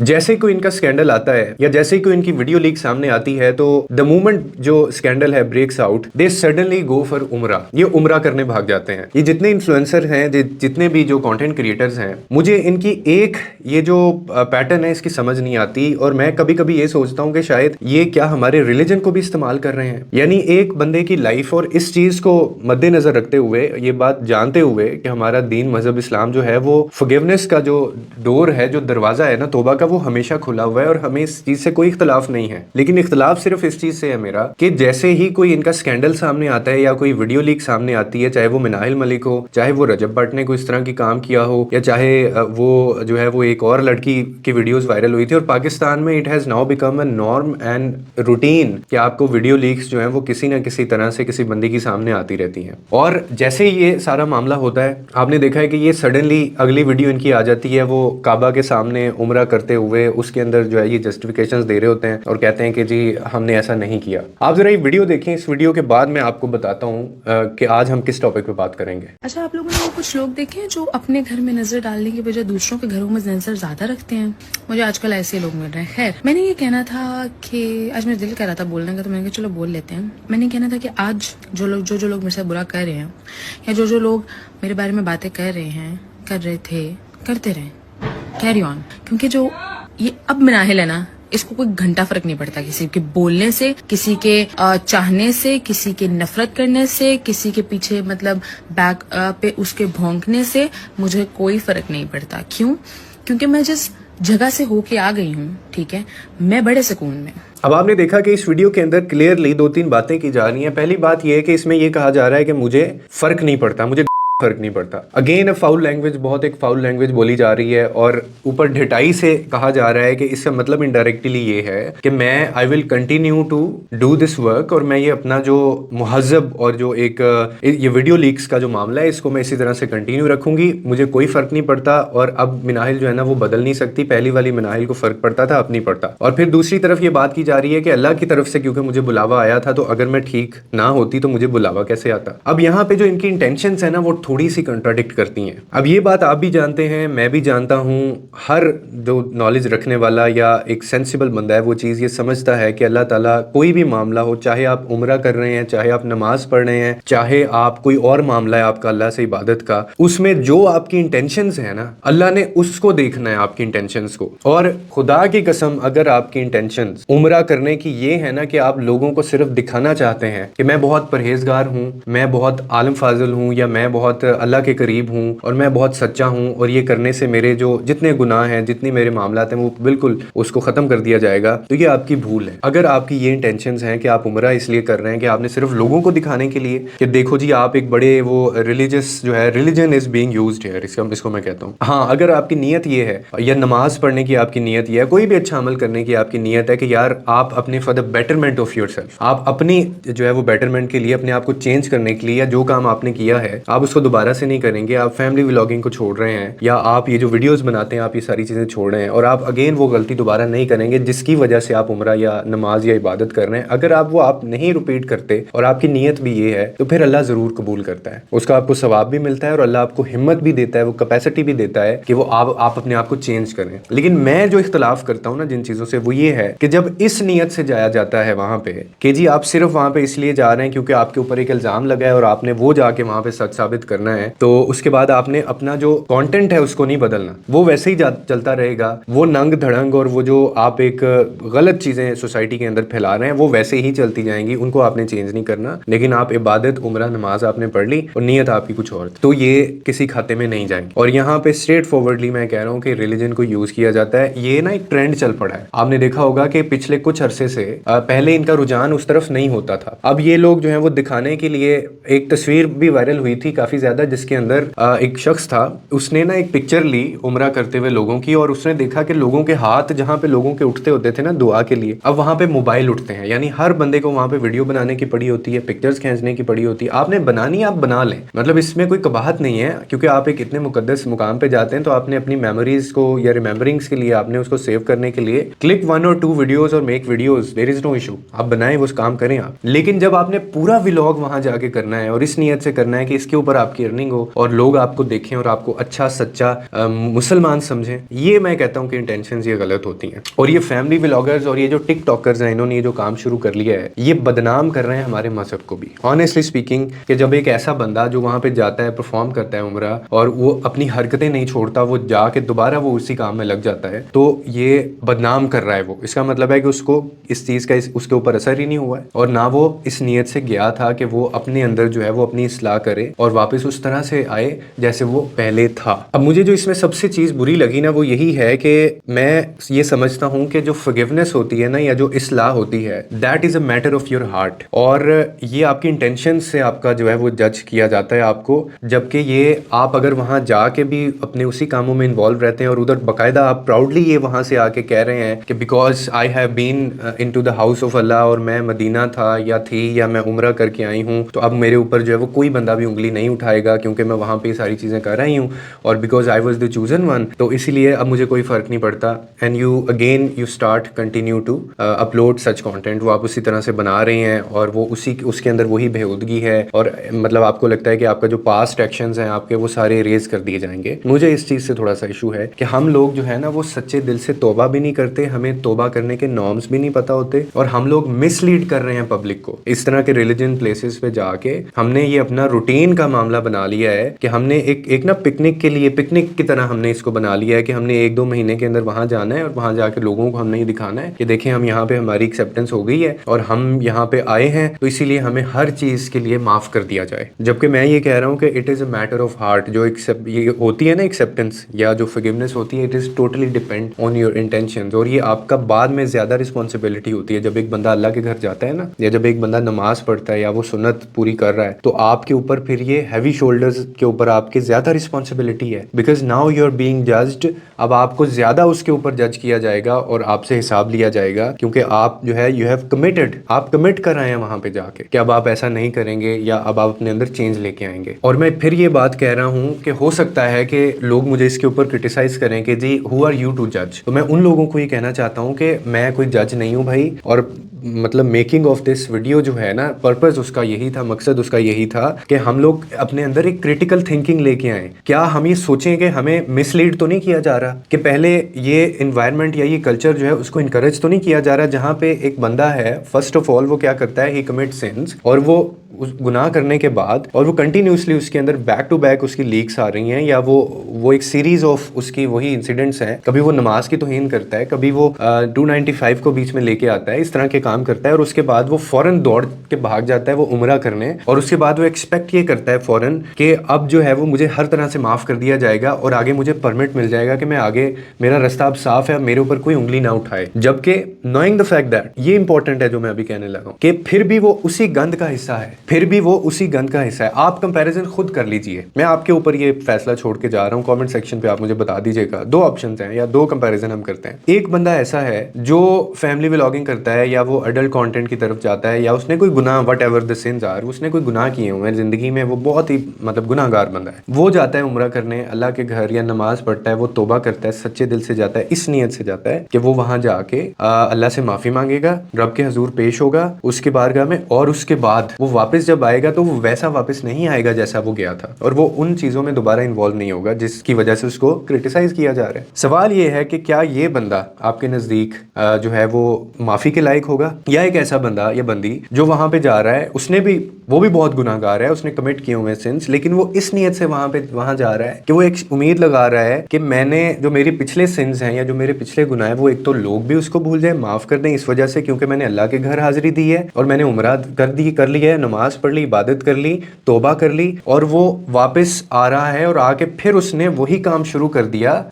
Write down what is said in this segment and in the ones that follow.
जैसे ही कोई इनका स्कैंडल आता है या जैसे ही कोई इनकी वीडियो लीक सामने आती है तो द मोमेंट जो स्कैंडल है breaks out, they suddenly go for उमरा, ये उमरा करने भाग जाते हैं। ये जितने इन्फ्लुएंसर हैं, जितने भी जो कंटेंट क्रिएटर्स हैं, मुझे इनकी एक ये जो पैटर्न है इसकी समझ नहीं आती। और मैं कभी कभी ये सोचता हूँ कि शायद ये क्या हमारे रिलीजन को भी इस्तेमाल कर रहे हैं। यानी एक बंदे की लाइफ और इस चीज को मद्देनजर रखते हुए, ये बात जानते हुए कि हमारा दीन मजहब इस्लाम जो है वो फॉरगिवनेस का जो डोर है, जो दरवाजा है ना तौबा का, वो हमेशा खुला हुआ है और हमें इस चीज से कोई इख्तलाफ नहीं है। लेकिन इख्तलाफ सिर्फ इस चीज से है मेरा कि जैसे ही कोई इनका स्कैंडल सामने आता है या कोई वीडियो लीक सामने आती है, चाहे वो मिनाहिल मलिक हो, चाहे वो रजब भट्ट ने कोई इस तरह की काम किया हो, या चाहे वो जो है वो एक और लड़की की वीडियोस वायरल हुई थी, और पाकिस्तान में it has now become a norm and routine कि आपको वीडियो लीक्स जो है वो किसी ना किसी तरह से किसी बंदे की सामने आती रहती हैं। और जैसे ही ये सारा मामला होता है, आपने देखा है कि ये सडनली अगली वीडियो इनकी आ जाती है, वो काबा के सामने उम्रा करते हुए उसके अंदर जो है ये जस्टिफिकेशंस दे रहे होते हैं और कहते हैं कि जी हमने ऐसा नहीं किया। आप जरा ये वीडियो देखें, इस वीडियो के बाद मैं आपको बताता हूँ कि आज हम किस टॉपिक पे बात करेंगे। अच्छा, आप लोगों ने वो कुछ लोग देखे हैं जो अपने घर में नजर डालने की बजाय दूसरों के घरों में नजर ज्यादा रखते हैं। मुझे आजकल ऐसे लोग मिल रहे हैं। खैर, मैंने ये कहना था कि आज मेरा दिल कह रहा था बोलने का, तो मैंने कहा चलो बोल लेते हैं। मैंने कहना था कि आज जो लोग मेरे साथ बुरा कर रहे हैं या जो लोग मेरे बारे में बातें कर रहे हैं, कर रहे थे, करते रहे, कैरी ऑन। क्योंकि जो ये अब मिनाहिल है ना, इसको कोई घंटा फर्क नहीं पड़ता किसी के बोलने से, किसी के चाहने से, किसी के नफरत करने से, किसी के पीछे मतलब बैक पे उसके भौंकने से मुझे कोई फर्क नहीं पड़ता। क्यों? क्योंकि मैं जिस जगह से होके आ गई हूँ, ठीक है, मैं बड़े सुकून में। अब आपने देखा कि इस वीडियो के अंदर क्लियरली 2-3 बातें की जा रही हैं। पहली बात यह है कि इसमें यह कहा जा रहा है कि मुझे फर्क नहीं पड़ता, मुझे फर्क नहीं पड़ता। अगेन फाउल लैंग्वेज, बहुत एक फाउल लैंग्वेज बोली जा रही है और ऊपर ढिठाई से कहा जा रहा है कि इसका मतलब इनडायरेक्टली ये है कि मैं I will continue to do this work, और मैं ये अपना जो मुहज़्ज़ब और जो एक ये वीडियो लीक्स का जो मामला है इसको मैं इसी तरह से कंटिन्यू रखूंगी, मुझे कोई फर्क नहीं पड़ता। और अब मिनाहिल जो है ना वो बदल नहीं सकती, पहली वाली मिनाहिल को फर्क पड़ता था, अब नहीं पड़ता। और फिर दूसरी तरफ ये बात की जा रही है कि अल्लाह की तरफ से क्योंकि मुझे बुलावा आया था, तो अगर मैं ठीक ना होती तो मुझे बुलावा कैसे आता। अब यहाँ पे जो इनकी इंटेंशंस है ना वो थोड़ी सी कंट्राडिक्ट करती हैं। अब ये बात आप भी जानते हैं, मैं भी जानता हूँ, हर जो नॉलेज रखने वाला या एक सेंसिबल बंदा है वो चीज़ ये समझता है कि अल्लाह ताला कोई भी मामला हो, चाहे आप उम्रा कर रहे हैं, चाहे आप नमाज पढ़ रहे हैं, चाहे आप कोई और मामला है आपका अल्लाह से इबादत का, उसमें जो आपकी इंटेंशंस है ना, अल्लाह ने उसको देखना है, आपकी इंटेंशंस को। और खुदा की कसम, अगर आपकी इंटेंशंस उम्रा करने की ये है ना कि आप लोगों को सिर्फ दिखाना चाहते हैं कि मैं बहुत परहेजगार हूँ, मैं बहुत आलम फाजिल हूँ, या मैं बहुत अल्लाह के करीब हूँ और मैं बहुत सच्चा हूँ, और ये करने से मेरे जो जितने गुनाह हैं, जितनी मेरे मामलात हैं, वो बिल्कुल उसको ख़त्म कर दिया जाएगा, तो ये आपकी भूल है। अगर आपकी ये इंटेंशंस हैं कि आप उम्रा इसलिए कर रहे हैं कि आपने सिर्फ लोगों को दिखाने के लिए कि देखो जी आप एक बड़े वो रिलीजियस जो है, रिलीजन इज बीइंग यूज्ड है, इसको मैं कहता हूँ। हाँ, अगर आपकी नीयत ये है या नमाज पढ़ने की आपकी नीयत ये है, कोई भी अच्छा अमल करने की आपकी नीयत है कि यार आप अपने for the betterment of your self, आप अपनी जो है वो बेटरमेंट के लिए, अपने आप को चेंज करने के लिए, या जो काम आपने किया है आप उसको दोबारा से नहीं करेंगे, आप फैमिली व्लॉगिंग को छोड़ रहे हैं, या आप ये जो वीडियोस बनाते हैं आप ये सारी चीज़ें छोड़ रहे हैं, और आप अगेन वो गलती दोबारा नहीं करेंगे जिसकी वजह से आप उम्रा या नमाज या इबादत कर रहे हैं, अगर आप वो आप नहीं रिपीट करते और आपकी नीयत भी ये है, तो फिर अल्लाह ज़रूर कबूल करता है, उसका आपको सवाब भी मिलता है और अल्लाह आपको हिम्मत भी देता है, वो कैपेसिटी भी देता है कि वो आप अपने आप को चेंज करें। लेकिन मैं जो इख्तलाफ करता हूँ ना जिन चीज़ों से, वो ये है कि जब इस नीयत से जाया जाता है वहाँ पे कि जी आप सिर्फ वहाँ पे इसलिए जा रहे हैं क्योंकि आपके ऊपर एक इल्ज़ाम लगा है और आपने वो जाके वहाँ पे सच साबित करना है, तो उसके बाद आपने अपना जो कंटेंट है उसको नहीं बदलना, वो वैसे ही चलता रहेगा, वो नंग धड़ंग और वो जो आप एक गलत चीज़ें सोसाइटी के अंदर फैला रहे हैं वो वैसे ही चलती जाएंगी, उनको आपने चेंज नहीं करना। लेकिन आप इबादत, उम्रा, नमाज आपने पढ़ ली और नीयत आपकी कुछ और, तो ये किसी खाते में नहीं जाएंगे। और यहाँ पे स्ट्रेट फॉरवर्डली मैं कह रहा हूँ कि रिलीजन को यूज किया जाता है, ये ना एक ट्रेंड चल पड़ा है। आपने देखा होगा कि पिछले कुछ अरसे से पहले इनका रुझान उस तरफ नहीं होता था, अब ये लोग जो है वो दिखाने के लिए, एक तस्वीर भी वायरल हुई थी काफी ज्यादा जिसके अंदर एक शख्स था, उसने ना एक पिक्चर ली उम्रा करते हुए लोगों की, और उसने देखा कि लोगों के हाथ जहाँ पे लोगों के उठते होते थे ना दुआ के लिए, अब वहाँ पे मोबाइल उठते हैं। यानी हर बंदे को वहाँ पे वीडियो बनाने की पड़ी होती है, पिक्चर्स खींचने की पड़ी होती है। आपने बनानी, आप बना लें, मतलब इसमें कोई कबाहत नहीं है, क्योंकि आप एक इतने मुकद्दस मुकाम पे जाते हैं तो आपने अपनी मेमोरीज को या रिमेम्बरिंग्स के लिए आपने उसको सेव करने के लिए क्लिक 1 और 2 वीडियोस और make videos, there is no issue, आप बनाएं, वो काम करें आप। लेकिन जब आपने पूरा व्लॉग वहाँ जाके करना है और इस नीयत से करना है कि इसके ऊपर आपकी अर्निंग हो और लोग आपको देखें और आपको अच्छा सच्चा मुसलमान समझें, ये मैं कहता हूँ कि इंटेंशंस ये गलत होती हैं। और ये फैमिली व्लॉगर्स और ये जो टिक टॉकर्स हैं, इन्होंने ये जो काम शुरू कर लिया है, ये बदनाम कर रहे हैं हमारे मजहब को भी। ऑनेस्टली स्पीकिंग कि जब एक ऐसा बंदा जो वहाँ पे जाता है, परफॉर्म करता है उम्रा, और वो अपनी हरकतें नहीं छोड़ता, वो जाके दोबारा वो उसी काम में लग जाता है, तो ये बदनाम कर रहा है वो। इसका मतलब है कि उसको इस चीज़ का उसके ऊपर असर ही नहीं हुआ है और ना वो इस नीयत से गया था कि वो अपने अंदर जो है वो अपनी इस्लाह करे और वापस उस तरह से आए जैसे वो पहले था। अब मुझे जो इसमें सबसे चीज़ बुरी लगी ना, वो यही है कि मैं ये समझता हूँ कि जो फॉरगिवनेस होती है ना, या जो इस्लाह होती है, that is a matter of your heart, और ये आपकी इंटेंशन से आपका जो है वो जज किया जाता है आपको। जबकि ये आप अगर वहाँ जाके भी अपने उसी कामों में इन्वॉल्व रहते हैं और उधर बाकायदा आप प्राउडली ये वहाँ से आके कह रहे हैं कि because I have been into the house of Allah, और मैं मदीना था या थी या मैं उम्रा करके आई हूँ, तो अब मेरे ऊपर जो है वो कोई बंदा भी उंगली नहीं उठाएगा क्योंकि मैं वहाँ पे सारी चीज़ें कर रही हूँ, और because I was the chosen one, तो इसीलिए अब मुझे कोई फ़र्क नहीं पड़ता। And you start continue to upload such content. वो आप उसी तरह से बना रहे हैं और वो उसके अंदर वही बेहूदगी है, और मतलब आपको लगता है कि आपका जो पास्ट एक्शंस हैं आपके, वो सारे इरेज कर दिए जाएंगे। मुझे इस चीज़ से थोड़ा सा इशू है कि हम लोग जो है ना वो सच्चे दिल से तौबा भी नहीं करते, हमें तौबा करने के नॉर्म्स भी नहीं पता होते, और हम लोग मिसलीड कर रहे हैं पब्लिक को। इस तरह के रिलीजन प्लेसेस पे जाके हमने ये अपना रूटीन का मामला बना लिया है कि हमने एक ना पिकनिक के लिए, पिकनिक की तरह हमने इसको बना लिया है कि हमने 1-2 महीने के अंदर वहाँ जाना है और वहाँ जाके लोगों को हमने ये दिखाना है कि देखें हम यहाँ पे, हमारी एक्सेप्टेंस हो गई है और हम यहाँ पे आए हैं, तो इसीलिए हमें हर चीज़ के लिए माफ़ कर दिया जाए। जबकि मैं ये कह रहा हूँ कि it is a matter of heart. जो ये होती है ना एक्सेप्टेंस या जो फॉरगिवनेस होती है, it is totally depend on your intentions, और ये आपका बाद में ज़्यादा रिस्पॉन्सिबिलिटी होती है। जब एक बंदा अल्लाह के घर जाता है ना, या जब एक बंदा नमाज पढ़ता है या वो सुन्नत पूरी कर रहा है, तो आपके ऊपर फिर ये हैवी शोल्डर्स के ऊपर आपके ज़्यादा रिस्पॉन्सिबिलिटी है, because now you are being judged. अब आपको ज़्यादा उसके ऊपर जज किया जाएगा और आपसे हिसाब लिया जाएगा, क्योंकि आप जो है यू हैव कमिटेड, आप कमिट कर रहे हैं वहाँ पे जाके कि अब आप ऐसा नहीं करेंगे या अब आप अपने अंदर चेंज लेके आएंगे। और मैं फिर ये बात कह रहा हूँ कि हो सकता है कि लोग मुझे इसके ऊपर क्रिटिसाइज करें कि जी हु आर यू टू जज। तो मैं उन लोगों को ये कहना चाहता हूँ कि मैं कोई जज नहीं हूँ भाई, और मतलब मेकिंग ऑफ दिस वीडियो जो है ना, पर्पस उसका यही था, मकसद उसका यही था कि हम लोग अपने अंदर एक क्रिटिकल थिंकिंग लेके आए। क्या हम ये सोचें कि हमें मिसलीड तो नहीं किया जा रहा, कि पहले ये इन्वायरमेंट या ये कल्चर जो है उसको इनकरेज तो नहीं किया जा रहा, जहाँ पे एक बंदा है, फर्स्ट ऑफ ऑल वो क्या करता है, ही कमिट सिंस, और वो उस गुनाह करने के बाद, और वो कंटिन्यूसली उसके अंदर बैक टू बैक उसकी लीक्स आ रही हैं, या वो एक सीरीज ऑफ उसकी वही इंसिडेंट्स हैं। कभी वो नमाज की तौहीन करता है, कभी वो 295 को बीच में लेके आता है, इस तरह के काम करता है, और उसके बाद वो फौरन दौड़ के भाग जाता है वो उम्रा करने, और उसके बाद वो एक्सपेक्ट ये करता है फौरन कि अब जो है वो मुझे हर तरह से माफ़ कर दिया जाएगा और आगे मुझे परमिट मिल जाएगा कि मैं आगे, मेरा रास्ता अब साफ है, मेरे ऊपर कोई उंगली ना उठाए। जबकि नोइंग द फैक्ट दैट, ये इंपॉर्टेंट है जो मैं अभी कहने लगा हूँ, कि फिर भी वो उसी गंद का हिस्सा है, फिर भी वो उसी गंद का हिस्सा है। आप कंपैरिजन खुद कर लीजिए, मैं आपके ऊपर ये फैसला छोड़ के जा रहा हूँ, कमेंट सेक्शन पे आप मुझे बता दीजिएगा। 2 ऑप्शंस हैं या 2 कंपैरिजन हम करते हैं। एक बंदा ऐसा है जो फैमिली व्लॉगिंग करता है या वो अडल्ट कंटेंट की तरफ जाता है, या उसने कोई गुनाह, whatever the sins are, उसने कोई गुनाह किए हुए हैं जिंदगी में, वो बहुत ही मतलब गुनाहगार बंदा है, वो जाता है उम्रा करने अल्लाह के घर, या नमाज पढ़ता है, वो तौबा करता है, सच्चे दिल से जाता है, इस नीयत से जाता है कि वो वहां जाके अल्लाह से माफी मांगेगा, रब के हजूर पेश होगा उसकी बारगाह में, और उसके बाद वो वापस जब आएगा तो वो वैसा वापस नहीं आएगा जैसा वो गया था, और वो उन चीजों में दोबारा इन्वॉल्व नहीं होगा जिसकी वजह से उसको क्रिटिसाइज किया जा रहा है। सवाल ये है कि क्या ये बंदा आपके नजदीक जो है वो माफी के लायक होगा, या एक ऐसा बंदा या बंदी जो वहां पे जा रहा है, वो भी बहुत गुनाहगार है, उसने कमिट किए हुए सिंस, लेकिन वो इस नीयत से वहां जा रहा है कि वो एक उम्मीद लगा रहा है कि मैंने जो मेरे पिछले सिंस हैं या जो मेरे पिछले गुनाह है, वो एक तो लोग भी उसको भूल जाए, माफ कर दें इस वजह से, क्योंकि मैंने अल्लाह के घर हाजिरी दी है और मैंने उम्रा कर ली है, नमाज पढ़ ली, इबादत कर ली, तौबा कर ली, और वो वापस आ रहा है और आके फिर उसने वही काम शुरू कर दिया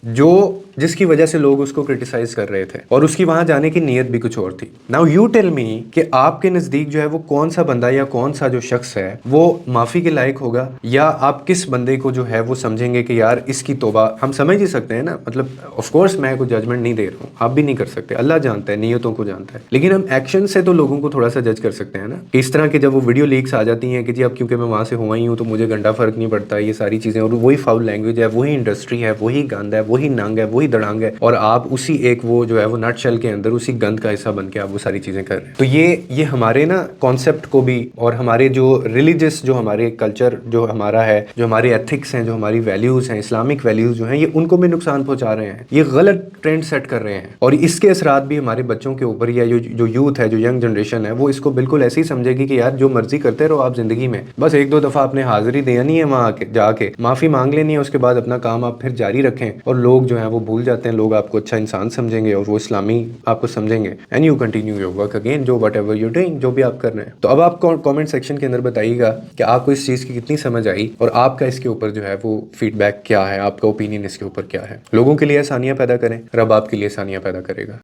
जिसकी वजह से लोग उसको क्रिटिसाइज कर रहे थे, और उसकी वहां जाने की नीयत भी कुछ और थी। नाउ यू टेल मी कि आपके नजदीक जो है वो कौन सा बंदा या कौन सा जो शख्स है वो माफी के लायक होगा, या आप किस बंदे को जो है वो समझेंगे कि यार इसकी तौबा, हम समझ ही सकते हैं ना, मतलब ऑफ कोर्स मैं कोई जजमेंट नहीं दे रहा हूँ, आप भी नहीं कर सकते, अल्लाह जानता है, नीयतों को जानता है, लेकिन हम एक्शन से तो लोगों को थोड़ा सा जज कर सकते हैं ना, कि इस तरह की जब वो वीडियो लीक्स आ जाती हैं कि जी अब क्योंकि मैं वहां से हुआ ही हूँ तो मुझे घंटा फर्क नहीं पड़ता, ये सारी चीजें, और वही फाउल लैंग्वेज है, वही इंडस्ट्री है, वही गंद है, वही नंग है, वही وہی دڑانگ ہے اور آپ اسی ایک وہ جو ہے وہ نٹ شیل کے اندر اسی گند کا حصہ بن کے آپ وہ ساری چیزیں کر رہے ہیں. تو یہ ہمارے نا کانسیپٹ کو بھی اور ہمارے جو ریلیجس جو ہمارے کلچر جو ہمارا ہے, جو ہمارے ایتھکس ہیں, جو ہماری ویلیوز ہیں, اسلامک ویلیوز جو ہیں, یہ ان کو بھی نقصان پہنچا رہے ہیں. یہ غلط ٹرینڈ سیٹ کر رہے ہیں اور اس کے اثرات بھی ہمارے بچوں کے اوپر یا جو یوتھ ہے, جو ینگ جنریشن ہے, وہ اس کو بالکل ایسے ہی سمجھے گی کہ یار جو مرضی کرتے رہو آپ زندگی میں, بس ایک دو دفعہ آپ نے حاضری دینی ہے وہاں جا کے معافی مانگ لینی ہے, اس کے بعد اپنا کام آپ پھر جاری رکھیں اور لوگ جو ہیں وہ بھول جاتے ہیں, لوگ آپ کو اچھا انسان سمجھیں گے اور وہ اسلامی آپ کو سمجھیں گے. And you continue your work again, جو وٹ ایور یو ڈوئنگ, جو بھی آپ کر رہے ہیں. تو اب آپ کامنٹ سیکشن کے اندر بتائیے گا کہ آپ کو اس چیز کی کتنی سمجھ آئی اور آپ کا اس کے اوپر جو ہے وہ فیڈ بیک کیا ہے, آپ کا اوپینین اس کے اوپر کیا ہے. لوگوں کے لیے آسانیاں پیدا کریں, رب آپ کے لیے آسانیاں پیدا کرے گا.